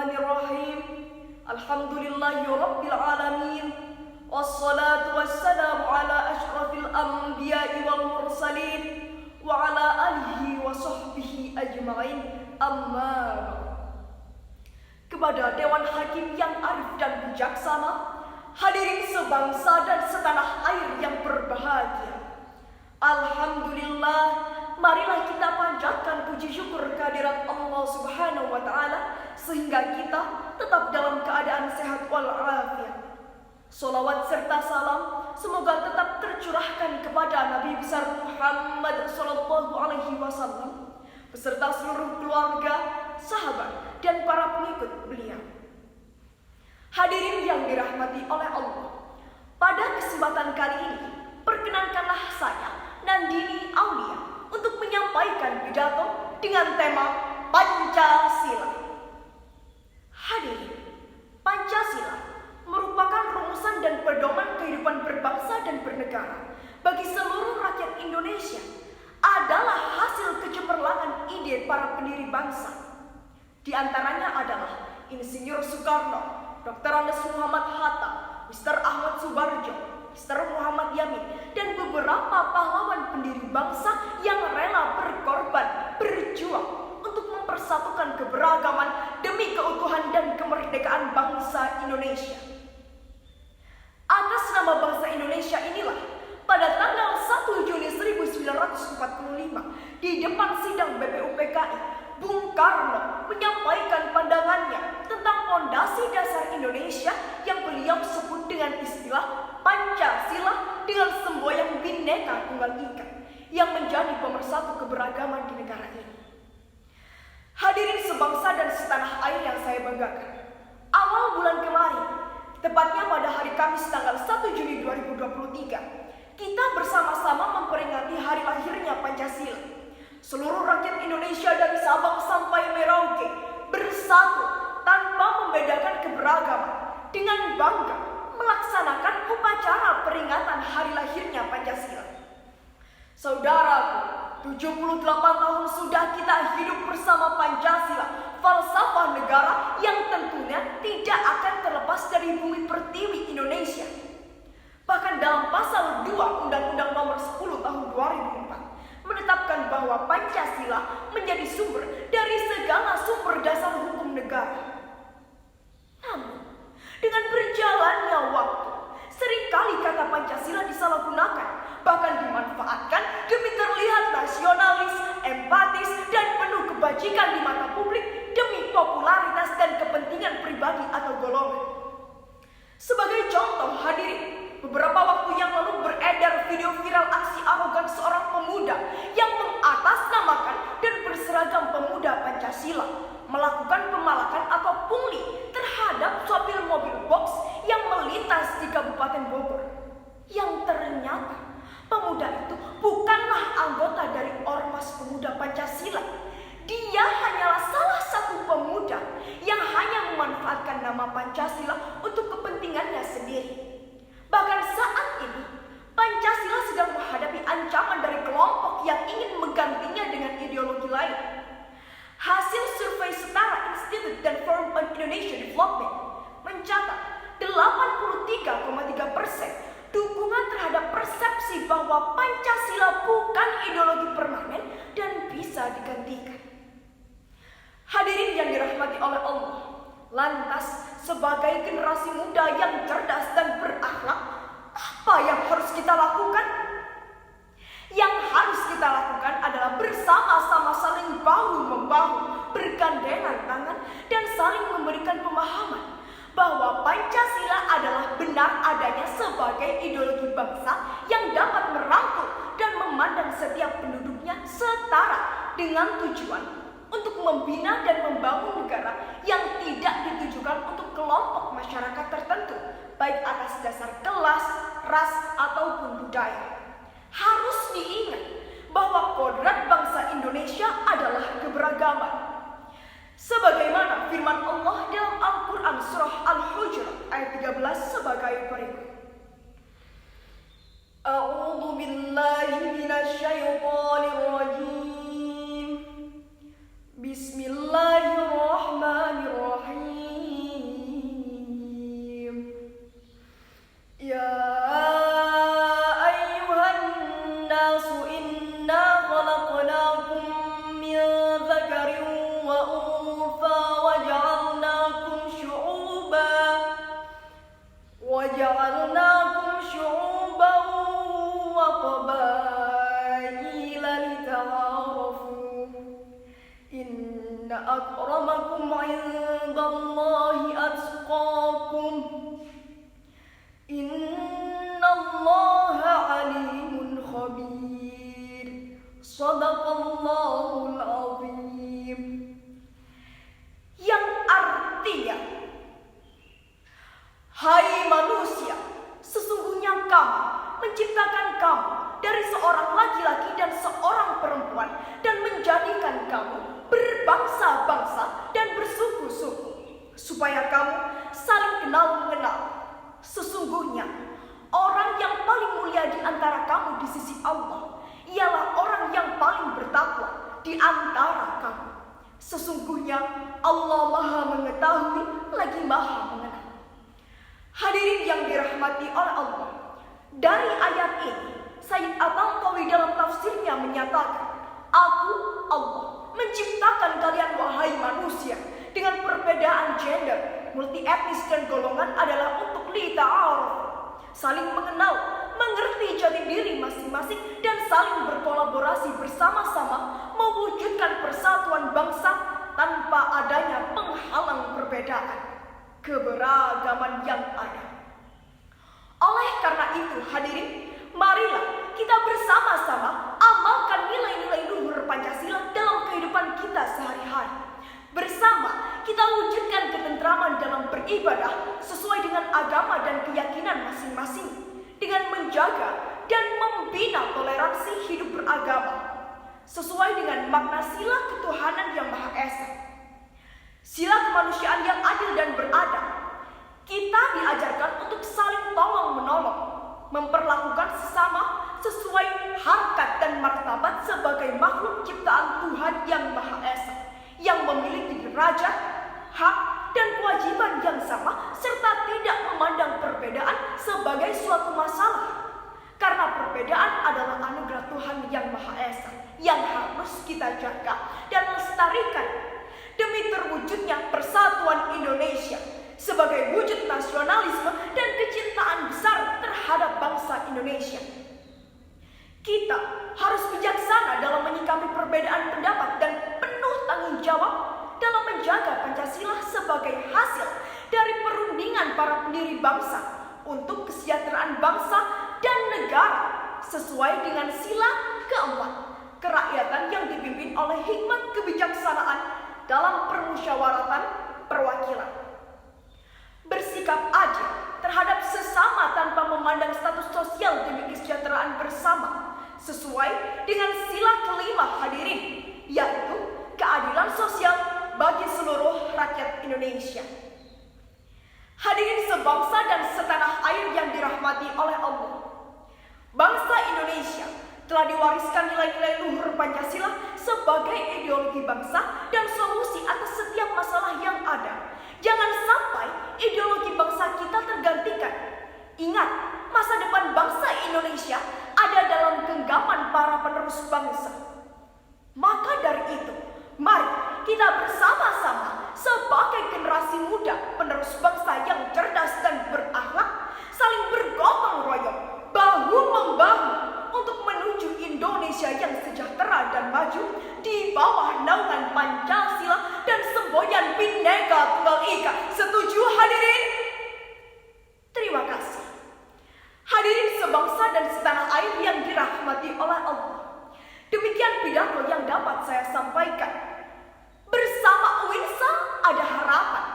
Bismillahirrahmanirrahim. Alhamdulillahi Rabbil Alamin. Wassalatu wassalamu ala ashrafil anbiya'i wal mursalin wa ala alihi wa sahbihi ajma'in. Amma ba'd. Kepada Dewan Hakim yang arif dan bijaksana, hadirin sebangsa dan setanah air yang berbahagia, alhamdulillah, marilah kita panjatkan puji syukur kehadirat Allah Subhanahu wa Ta'ala sehingga kita tetap dalam keadaan sehat walafiat. Salawat serta salam semoga tetap tercurahkan kepada Nabi besar Muhammad sallallahu alaihi wasallam beserta seluruh keluarga, sahabat, dan para pengikut beliau. Hadirin yang dirahmati oleh Allah, pada kesempatan kali ini perkenankanlah saya Nandini Aulia untuk menyampaikan pidato dengan tema Pancasila. Hadirin, Pancasila merupakan rumusan dan pedoman kehidupan berbangsa dan bernegara bagi seluruh rakyat Indonesia, adalah hasil kecemerlangan ide para pendiri bangsa. Di antaranya adalah Insinyur Soekarno, Dr. Andes Muhammad Hatta, Mr. Ahmad Subarjo, Mr. Muhammad Yamin, dan beberapa pahlawan pendiri bangsa yang rela berkorban, berjuang untuk mempersatukan keberagaman demi keutuhan dan kemerdekaan bangsa Indonesia. Atas nama bangsa Indonesia inilah, pada tanggal 1 Juni 1945, di depan sidang BPUPKI, Bung Karno menyampaikan pandangannya tentang fondasi dasar Indonesia yang beliau sebut dengan istilah Pancasila dengan semboyan Bhinneka Tunggal Ika yang menjadi pemersatu keberagaman di negara ini. Hadirin sebangsa dan setanah air yang saya banggakan, awal bulan kemarin, tepatnya pada hari Kamis tanggal 1 Juni 2023, kita bersama-sama memperingati hari lahirnya Pancasila. Seluruh rakyat Indonesia dari Sabang sampai Merauke bersatu tanpa membedakan keberagaman dengan bangga melaksanakan upacara peringatan hari lahirnya Pancasila. Saudaraku, 78 tahun sudah kita hidup bersama Pancasila, falsafah negara yang tentunya tidak akan terlepas dari bumi pertiwi Indonesia. Bahkan dalam pasal 2 Undang-Undang Nomor 10 Tahun 2004 menetapkan bahwa Pancasila menjadi sumber dari segala sumber dasar hukum negara. Namun, dengan berjalannya waktu, seringkali kata Pancasila disalahgunakan, bahkan dimanfaatkan demi terlihat nasionalis, empatis, dan penuh kebajikan di mata publik demi popularitas dan kepentingan pribadi atau golongan. Sebagai contoh, hadirin, beberapa waktu yang lalu beredar video viral aksi arogan seorang pemuda yang mengatasnamakan dan berseragam pemuda Pancasila melakukan pemalakan atau pungli terhadap sopir mobil box yang melintas di Kabupaten Bogor. Yang ternyata pemuda itu bukanlah anggota dari Ormas Pemuda Pancasila. Dia hanyalah salah satu pemuda yang hanya memanfaatkan nama Pancasila untuk kepentingannya sendiri. Bahkan saat ini, Pancasila sedang menghadapi ancaman dari kelompok yang ingin menggantinya dengan ideologi lain. Hasil survei Setara Institute dan Forum on Indonesian Development mencatat 83,3% dukungan terhadap persepsi bahwa Pancasila bukan ideologi permanen dan bisa digantikan. Hadirin yang dirahmati oleh Allah, lantas sebagai generasi muda yang cerdas dan berakhlak, apa yang harus kita lakukan? Yang harus kita lakukan adalah bersama-sama saling bahu-membahu, bergandengan tangan, dan saling memberikan pemahaman bahwa Pancasila adalah benar adanya sebagai ideologi bangsa yang dapat merangkul dan memandang setiap penduduknya setara dengan tujuan untuk membina dan membangun negara yang tidak ditujukan untuk kelompok masyarakat tertentu, baik atas dasar kelas, ras, ataupun budaya. Harus diingat bahwa kodrat bangsa Indonesia adalah keberagaman. Sebagaimana firman Allah dalam Al-Quran Surah Al-Hujurat ayat 13 sebagai berikut. A'udzu billahi minasyaitonir rajim. Bismillahirrahmanirrahim. akramakum 'indallahi atqakum. Innallaha 'alimun khabir. Shadaqallahul 'azim. Yang artinya, hai manusia, sesungguhnya kami menciptakan kamu dari seorang laki-laki dan seorang perempuan dan menjadikan kamu berbangsa-bangsa dan bersuku-suku supaya kamu saling kenal mengenal. Sesungguhnya orang yang paling mulia di antara kamu di sisi Allah ialah orang yang paling bertakwa di antara kamu. Sesungguhnya Allah Maha mengetahui lagi Maha mengenal. Hadirin yang dirahmati oleh Allah, dari ayat ini Sayyid At-Tantawi dalam tafsirnya menyatakan, aku Allah menciptakan kalian wahai manusia dengan perbedaan gender, multi etnis dan golongan adalah untuk lita'aruf, saling mengenal, mengerti jati diri masing-masing dan saling berkolaborasi bersama-sama mewujudkan persatuan bangsa tanpa adanya penghalang perbedaan keberagaman yang ada. Oleh karena itu hadirin, marilah kita bersama-sama amalkan nilai-nilai luhur Pancasila dalam kehidupan kita sehari-hari. Bersama kita wujudkan ketentraman dalam beribadah sesuai dengan agama dan keyakinan masing-masing, dengan menjaga dan membina toleransi hidup beragama sesuai dengan makna sila ketuhanan yang Maha Esa, sila kemanusiaan yang adil dan beradab. Kita diajarkan untuk saling tolong-menolong, memperlakukan sesama sesuai harkat dan martabat sebagai makhluk ciptaan Tuhan yang Maha Esa, yang memiliki derajat, hak, dan kewajiban yang sama, serta tidak memandang perbedaan sebagai suatu masalah. Karena perbedaan adalah anugerah Tuhan yang Maha Esa, yang harus kita jaga dan lestarikan demi terwujudnya persatuan Indonesia sebagai wujud nasionalisme dan kecintaan besar terhadap bangsa Indonesia. Kita harus bijaksana dalam menyikapi perbedaan pendapat dan penuh tanggung jawab dalam menjaga Pancasila sebagai hasil dari perundingan para pendiri bangsa untuk kesejahteraan bangsa dan negara sesuai dengan sila keempat kerakyatan yang dipimpin oleh hikmat kebijaksanaan dalam permusyawaratan perwakilan. Bersikap adil terhadap sesama tanpa memandang status sosial demi kesejahteraan bersama sesuai dengan sila kelima hadirin, yaitu keadilan sosial bagi seluruh rakyat Indonesia. Hadirin sebangsa dan setanah air yang dirahmati oleh Allah, bangsa Indonesia telah diwariskan nilai-nilai luhur Pancasila sebagai ideologi bangsa dan solusi atas setiap masalah yang ada. Jangan sampai ideologi bangsa kita tergantikan. Ingat, masa depan bangsa Indonesia ada dalam genggaman para penerus bangsa. Maka dari itu, mari kita bersama-sama sebagai generasi muda penerus bangsa yang cerdas dan berakhlak saling bergotong royong, bahu-membahu untuk menuju Indonesia yang sejahtera dan maju di bawah naungan Pancasila dan semboyan Bhinneka Tunggal Ika. Setuju hadirin? Terima kasih. Hadirin sebangsa dan setanah air yang dirahmati oleh Allah, demikian pidato yang dapat saya sampaikan. Bersama UINSA ada harapan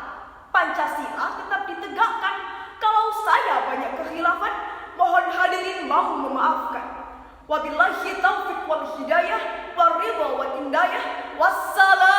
Pancasila tetap ditegakkan. Kalau saya banyak kekhilafan, mohon hadirin mau memaafkan. Wabillahi taufiq wal hidayah, waridha wal indayah. Wassalam.